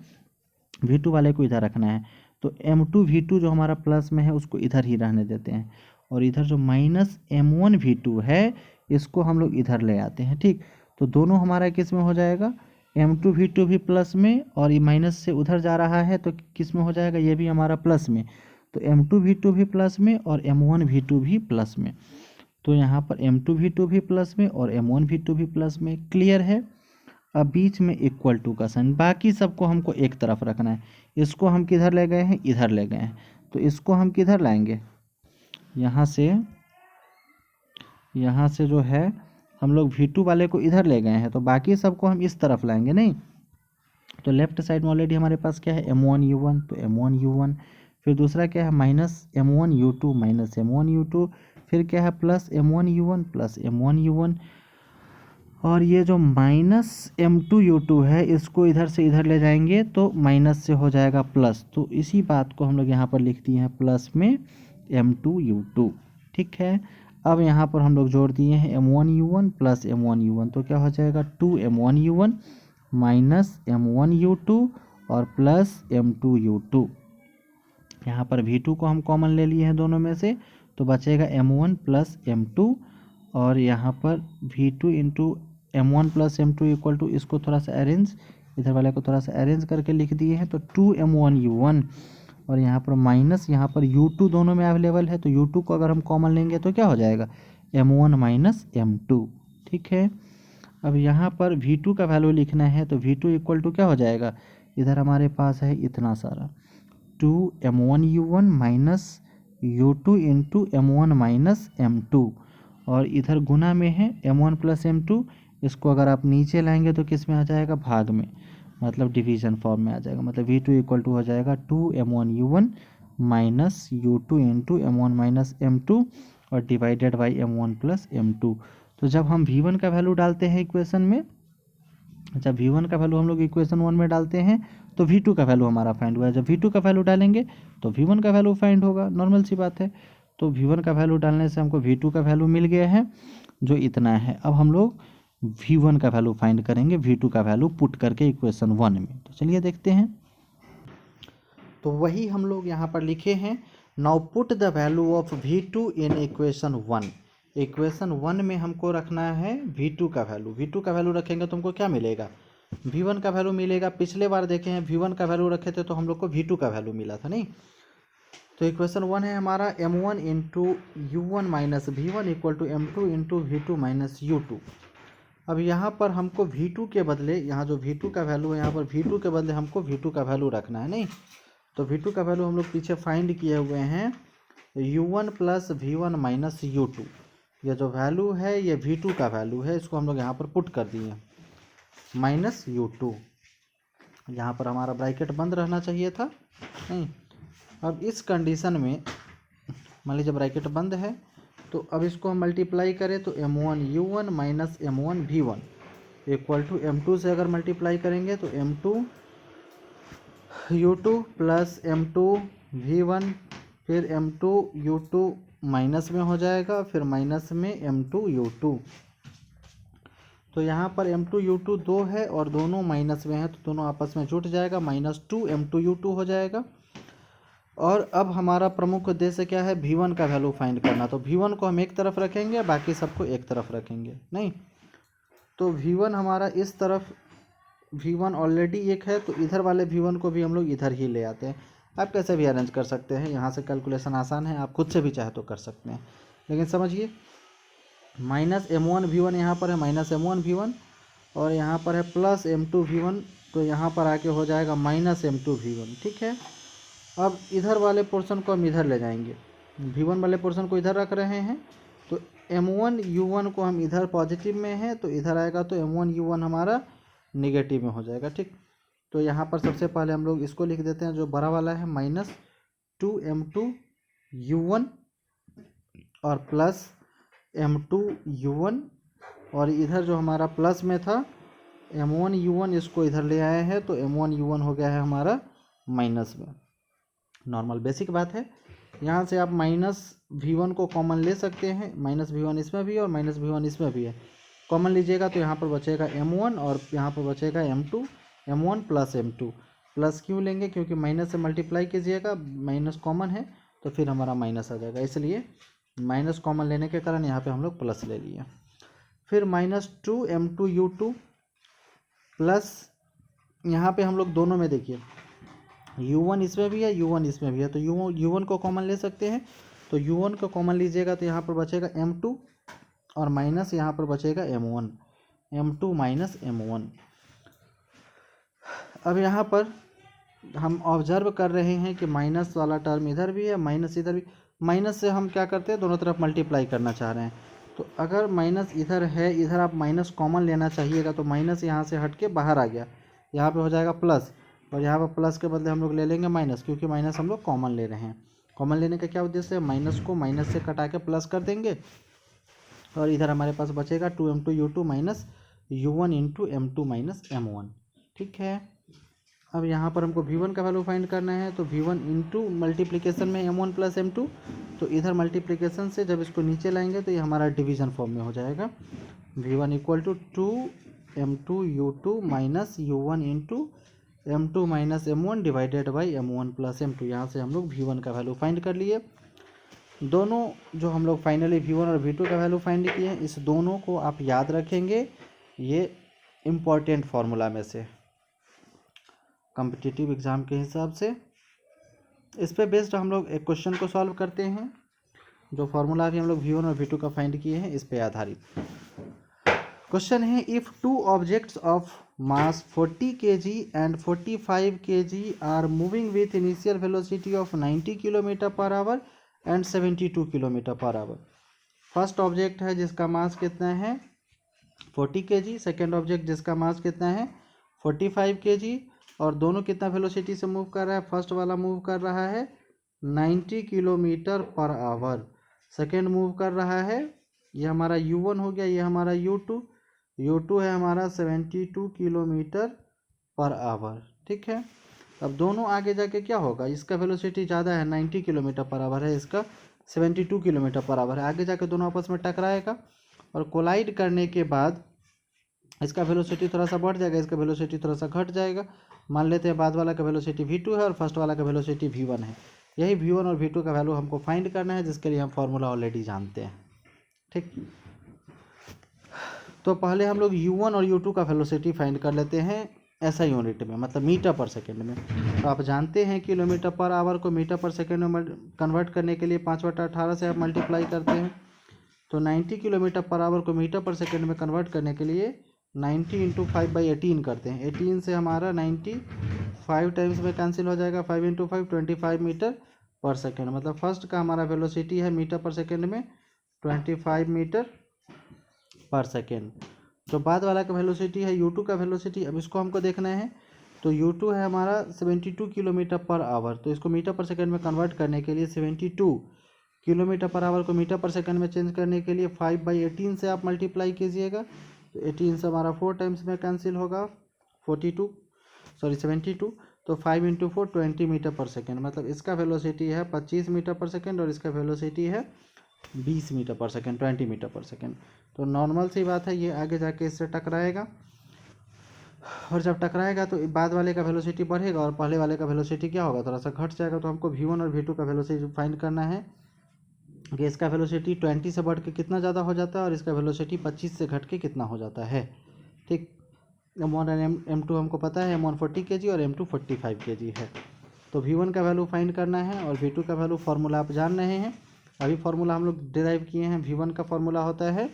V2 वाले को इधर रखना है, तो M2V2 जो हमारा प्लस में है उसको इधर ही रहने देते हैं, और इधर जो माइनस M1V2 है इसको हम लोग इधर ले आते हैं, ठीक। तो दोनों हमारा किस में हो जाएगा, M2V2 भी प्लस में, और ये माइनस से उधर जा रहा है तो किस में हो जाएगा, ये भी हमारा प्लस में। तो M2V2 भी प्लस में और M1V2 भी प्लस में, तो यहाँ पर M2V2 भी प्लस में और M1V2 भी प्लस में, क्लियर है। अब बीच में इक्वल टू का साइन, बाकी सबको हमको एक तरफ रखना है। इसको हम किधर ले गए हैं, इधर ले गए हैं, तो इसको हम किधर लाएंगे, यहाँ से जो है हम लोग V2 वाले को इधर ले गए हैं, तो बाकी सबको हम इस तरफ लाएंगे, नहीं तो लेफ्ट साइड में ऑलरेडी हमारे पास क्या है M1U1, तो M1U1, फिर दूसरा क्या है माइनस M1U2 माइनस M1U2, फिर क्या है प्लस M1U1 प्लस M1U1, और ये जो माइनस M2U2 है इसको इधर से इधर ले जाएंगे तो माइनस से हो जाएगा प्लस, तो इसी बात को हम लोग यहाँ पर लिख दिए हैं प्लस में M2U2, ठीक है। अब यहाँ पर हम लोग जोड़ दिए हैं M1U1 प्लस M1U1, तो क्या हो जाएगा 2M1U1 माइनस M1U2 और प्लस M2U2। यहाँ पर V2 को हम कॉमन ले लिए हैं दोनों में से, तो बचेगा M1 प्लस M2, और यहाँ पर V2 into M1 plus M2 equal to, इसको थोड़ा सा अरेंज, इधर वाले को थोड़ा सा अरेंज करके लिख दिए हैं, तो 2M1U1, और यहाँ पर माइनस, यहाँ पर U2 दोनों में अवेलेबल है, तो U2 को अगर हम कॉमन लेंगे तो क्या हो जाएगा M1 माइनस M2, ठीक है। अब यहाँ पर V2 का वैल्यू लिखना है, तो V2 इक्वल टू क्या हो जाएगा, इधर हमारे पास है इतना सारा 2M1U1 minus U2 into M1 minus M2, और इधर गुना में है M1 प्लस M2, इसको अगर आप नीचे लाएंगे तो किस में आ जाएगा, भाग में, मतलब डिवीजन फॉर्म में आ जाएगा। मतलब V2 इक्वल टू हो जाएगा 2M1U1 minus U2 into M1 minus M2 और divided by M1 plus M2। तो जब हम V1 का वैल्यू डालते हैं इक्वेशन में, जब V1 का वैल्यू हम लोग इक्वेशन 1 में डालते हैं तो V2 का वैल्यू हमारा फाइंड हुआ है। जब V2 का वैल्यू डालेंगे तो V1 का वैल्यू फाइंड होगा, नॉर्मल सी बात है। तो V1 का वैल्यू डालने से हमको V2 का वैल्यू मिल गया है जो इतना है। अब हम लोग V1 का वैल्यू फाइंड करेंगे V2 का वैल्यू पुट करके इक्वेशन 1 में। तो चलिए देखते हैं। तो वही हम लोग यहाँ पर लिखे हैं, now put the value of V2 in equation 1। Equation 1 में हमको रखना है V2 का वैल्यू। V2 का वैल्यू रखेंगे तो हमको क्या मिलेगा, V1 का वैल्यू मिलेगा। पिछले बार देखे हैं V1 का वैल्यू रखे थे तो हम लोग को V2 का वैल्यू मिला था, नहीं। तो इक्वेशन 1 है हमारा M1 into U1 minus V1 equal to M2 into V2 minus U2। अब यहाँ पर हमको V2 के बदले, यहाँ जो V2 का वैल्यू है यहाँ पर V2 के बदले हमको V2 का वैल्यू रखना है, नहीं। तो V2 का वैल्यू हम लोग पीछे फाइंड किए हुए हैं U1 plus V1 minus U2। ये जो वैल्यू है ये V2 का वैल्यू है, इसको हम लोग यहाँ पर पुट कर दिए माइनस U2। यहाँ पर हमारा ब्रैकेट बंद रहना चाहिए था, नहीं। अब इस कंडीशन में मान लीजिए ब्रैकेट बंद है, तो अब इसको हम मल्टीप्लाई करें तो M1 U1 minus M1 V1 equal to M2 से अगर मल्टीप्लाई करेंगे तो M2 U2 plus M2 V1, फिर M2 U2 माइनस में हो जाएगा, फिर माइनस में M2 U2। तो यहाँ पर M2 U2 दो है और दोनों माइनस में है तो दोनों आपस में जुट जाएगा, -2 M2 U2 हो जाएगा। और अब हमारा प्रमुख उद्देश्य क्या है, V1 का वैल्यू फाइंड करना। तो V1 को हम एक तरफ रखेंगे, बाकी सबको एक तरफ रखेंगे, नहीं। तो V1 हमारा इस तरफ, V1 ऑलरेडी एक है तो इधर वाले V1 को भी हम लोग इधर ही ले आते हैं। आप कैसे भी अरेंज कर सकते हैं, यहाँ से कैलकुलेशन आसान है, आप खुद से भी चाहे तो कर सकते हैं। लेकिन समझिए माइनस M1 V1 यहाँ पर है माइनस M1 V1 और यहाँ पर है प्लस M2 V1, तो यहाँ पर आके हो जाएगा माइनस M2 V1, ठीक है। अब इधर वाले पोर्शन को हम इधर ले जाएंगे, V1 वाले पोर्शन को इधर रख रहे हैं तो M1 U1 को हम इधर पॉजिटिव में है तो इधर आएगा तो M1 U1 हमारा निगेटिव में हो जाएगा, ठीक। तो यहाँ पर सबसे पहले हम लोग इसको लिख देते हैं, जो बड़ा वाला है -2 M2 U1 और प्लस M2 U1, और इधर जो हमारा प्लस में था M1 U1 इसको इधर ले आए हैं तो M1 U1 हो गया है हमारा माइनस में। नॉर्मल बेसिक बात है। यहाँ से आप माइनस V1 को कॉमन ले सकते हैं, -V1 इसमें भी और -V1 इसमें भी है, कॉमन लीजिएगा तो यहाँ पर बचेगा M1 और यहाँ पर बचेगा M2, M1 plus M2। Plus क्यों लेंगे, क्योंकि माइनस से मल्टीप्लाई कीजिएगा, माइनस कॉमन है तो फिर हमारा माइनस आ जाएगा, इसलिए माइनस कॉमन लेने के कारण यहाँ पे हम लोग प्लस ले लिए। फिर -2 M2 U2 प्लस यहाँ पे हम लोग दोनों में देखिए U1 इसमें भी है U1 इसमें भी है, तो U1 को कॉमन ले सकते हैं। तो U1 को कॉमन लीजिएगा तो यहाँ पर बचेगा M2 और माइनस यहाँ पर बचेगा M1, M2 माइनस M1। अब यहाँ पर हम ऑब्जर्व कर रहे हैं कि माइनस वाला टर्म इधर भी है, माइनस इधर भी। माइनस से हम क्या करते हैं, दोनों तरफ मल्टीप्लाई करना चाह रहे हैं। तो अगर माइनस इधर है, इधर आप माइनस कॉमन लेना चाहिएगा, तो माइनस यहाँ से हट के बाहर आ गया, यहाँ पे हो जाएगा प्लस, और यहाँ पर प्लस के बदले हम लोग ले लेंगे माइनस, क्योंकि माइनस हम लोग कॉमन ले रहे हैं। कॉमन लेने का क्या उद्देश्य है, माइनस को माइनस से कटा के प्लस कर देंगे और इधर हमारे पास बचेगा 2 M2 U2 minus U1 into M2 minus M1, ठीक है। अब यहाँ पर हमको V1 का वैल्यू फाइंड करना है, तो V1 इंटू मल्टीप्लिकेशन में M1 प्लस M2, तो इधर मल्टीप्लिकेशन से जब इसको नीचे लाएंगे तो ये हमारा डिवीजन फॉर्म में हो जाएगा। V1 equal to 2 M2 U2 minus U1 into M2 minus M1 divided by M1 plus M2। यहाँ से हम लोग V1 का वैल्यू फाइंड कर लिए। दोनों जो हम लोग फाइनली V1 और V2 का वैल्यू फाइंड किए हैं, इस दोनों को आप याद रखेंगे, ये इम्पॉर्टेंट फार्मूला में से कॉम्पिटिटिव एग्ज़ाम के हिसाब से। इस पे बेस्ड हम लोग एक क्वेश्चन को सॉल्व करते हैं, जो फार्मूला अभी हम लोग V1 और V2 का फाइंड किए हैं, इस पे आधारित क्वेश्चन है। If two objects of mass 40 kg and 45 kg are moving with initial velocity of 90 km/h and 72 km/h। First object है जिसका मास कितना है 40 kg, सेकेंड ऑब्जेक्ट जिसका मास कितना है 45 kg, और दोनों कितना वेलोसिटी से मूव कर रहा है, फर्स्ट वाला मूव कर रहा है 90 kilometre per hour second move कर रहा है। ये हमारा U1 हो गया, ये हमारा U2। U2 है हमारा 72 किलोमीटर पर आवर। ठीक है, अब दोनों आगे जाके क्या होगा, इसका वेलोसिटी ज़्यादा है 90 किलोमीटर पर आवर है, इसका 72 किलोमीटर पर आवर है। आगे जाके दोनों आपस में टकराएगा और कोलाइड करने के बाद इसका वेलोसिटी थोड़ा सा बढ़ जाएगा, इसका वेलोसिटी थोड़ा सा घट जाएगा। मान लेते हैं बाद वाला का वेलोसिटी V2 है और फर्स्ट वाला का वेलोसिटी V1 है। यही V1 और V2 का वैल्यू हमको फाइंड करना है, जिसके लिए हम फार्मूला ऑलरेडी जानते हैं। ठीक, तो पहले हम लोग U1 और U2 का वेलोसिटी फाइंड कर लेते हैं ऐसा यूनिट में, मतलब मीटर पर सेकेंड में। तो आप जानते हैं किलोमीटर पर आवर को मीटर पर सेकेंड में कन्वर्ट करने के लिए 5/18 से आप मल्टीप्लाई करते हैं। तो 90 किलोमीटर पर आवर को मीटर पर सेकेंड में कन्वर्ट करने के लिए 90 इंटू 5/18 करते हैं। 18 से हमारा 90 5 टाइम्स में कैंसिल हो जाएगा, 5 इंटू 5 25 मीटर पर सेकेंड। मतलब फर्स्ट का हमारा वेलोसिटी है मीटर पर सेकेंड में 25 मीटर पर सेकेंड। जो बाद वाला का वेलोसिटी है U2 का वेलोसिटी, अब इसको हमको देखना है। तो U2 है हमारा 72 किलोमीटर पर आवर, तो इसको मीटर पर सेकेंड में कन्वर्ट करने के लिए 72 किलोमीटर पर आवर को मीटर पर सेकेंड में चेंज करने के लिए 5/18 से आप मल्टीप्लाई कीजिएगा। तो 18 से हमारा 4 टाइम्स में कैंसिल होगा, 72। तो 5 इंटू 4 20 मीटर पर सेकेंड। मतलब इसका वेलोसिटी है 25 मीटर पर सेकेंड और इसका वेलोसिटी है 20 मीटर पर सेकेंड, 20 मीटर पर सेकेंड। तो नॉर्मल सी बात है, ये आगे जाके इससे टकराएगा और जब टकराएगा तो बाद वाले का वेलोसिटी बढ़ेगा और पहले वाले का वेलोसिटी क्या होगा, थोड़ा सा घट जाएगा। तो हमको V1 और V2 का वेलोसिटी फाइंड करना है कि इसका वेलोसिटी 20 से बढ़ के कितना ज़्यादा हो जाता है और इसका वेलोसिटी 25 से घट के कितना हो जाता है। ठीक, M1 और M2 हमको पता है, M1 40 kg और M2 45 kg है। तो V1 का वैल्यू फाइंड करना है और V2 का वैल्यू फार्मूला आप जान रहे हैं, अभी फार्मूला हम लोग डिराइव किए हैं। V1 का फार्मूला होता है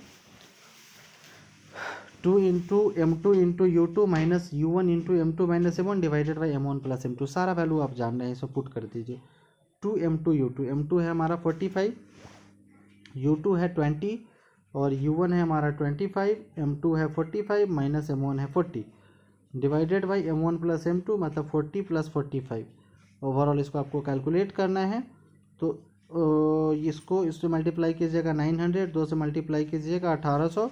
2 into M2 into U2 minus U1 into M2 minus M1 divided by M1 plus M2। सारा वैल्यू आप जान रहे हैं, इसको पुट कर दीजिए। 2 M2 U2, M2 है हमारा 45, U2 है 20 और U1 है हमारा 25, M2 है 45 माइनस M1 है 40 divided by M1 plus M2, मतलब 40 प्लस 45। ओवरऑल इसको आपको कैलकुलेट करना है। तो इसको इससे मल्टीप्लाई कीजिएगा 900, 2 से मल्टीप्लाई कीजिएगा 1800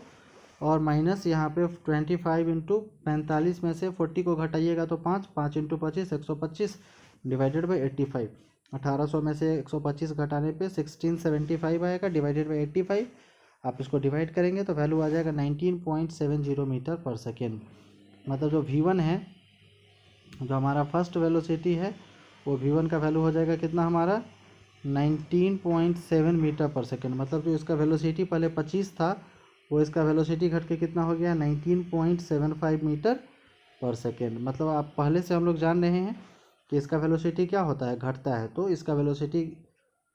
और माइनस यहाँ पे 25 इंटू 45 में से 40 को घटाइएगा तो 5 इंटू 25 125 डिवाइडेड बाई 85। 1800 में से 125 घटाने पे 1675 आएगा डिवाइडेड बाई 85। आप इसको डिवाइड करेंगे तो वैल्यू आ जाएगा 19.70 मीटर पर सेकेंड। मतलब जो V1 है, जो हमारा फर्स्ट वेलोसिटी है, वो V1 का वैल्यू हो जाएगा कितना हमारा 19.7 मीटर पर सेकेंड। मतलब जो इसका वेलोसिटी पहले 25 था, वो इसका वेलोसिटी घट के कितना हो गया 19.75 मीटर पर सेकेंड। मतलब आप पहले से हम लोग जान रहे हैं कि इसका वेलोसिटी क्या होता है, घटता है। तो इसका वेलोसिटी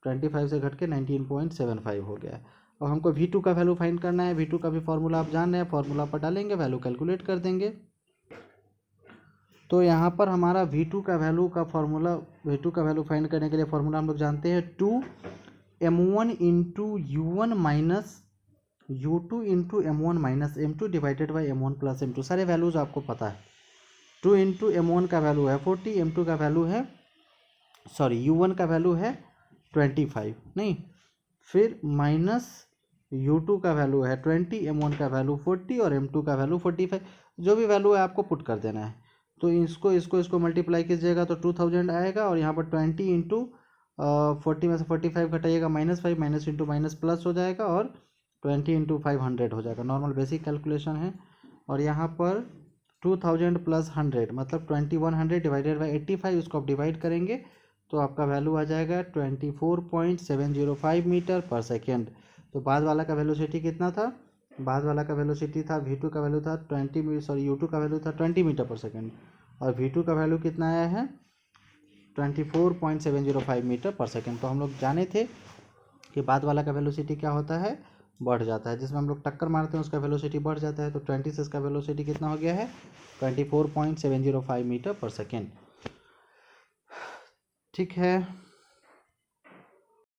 25 से घट के 19.75 हो गया है। और हमको V2 का वैल्यू फाइंड करना है। V2 का भी फार्मूला आप जान रहे हैं, फार्मूला पर डालेंगे, वैल्यू कैलकुलेट कर देंगे। तो यहाँ पर हमारा V2 का वैल्यू फाइंड करने के लिए फार्मूला हम लोग जानते हैं 2M1 into U1 minus U2 into M1 minus M2 divided by M1 plus M2। सारे वैल्यूज आपको पता है। 2 इंटू M1 का वैल्यू है 40, M2 का वैल्यू है U1 का वैल्यू है 25 नहीं, फिर माइनस U2 का वैल्यू है 20, M1 का वैल्यू 40 और M2 का वैल्यू 45। जो भी वैल्यू है आपको पुट कर देना है। तो इसको मल्टीप्लाई कीजिएगा तो 2000 आएगा और यहाँ पर 20 इंटू 40 में से 45 घटाइएगा -5, माइनस इंटू माइनस प्लस हो जाएगा और 20 इंटू 500 हो जाएगा। नॉर्मल बेसिक कैलकुलेशन है। और यहाँ पर 2000 प्लस 100 मतलब 2100 डिवाइडेड बाई 85, उसको आप डिवाइड करेंगे तो आपका वैल्यू आ जाएगा 24.705 मीटर पर सेकेंड। तो बाद वाला का वेलोसिटी कितना था, बाद वाला का वेलोसिटी था V2 का वैल्यू था U2 का वैल्यू था 20 मीटर पर सेकेंड और V2 का वैल्यू कितना आया है 24.705 मीटर पर सेकेंड। तो हम लोग जाने थे कि बाद वाला का वेलोसिटी क्या होता है, बढ़ जाता है। जिसमें हम लोग टक्कर मारते हैं उसका वेलोसिटी बढ़ जाता है। तो 20 से इसका वेलोसिटी कितना हो गया है 24.705 मीटर पर सेकेंड। ठीक है।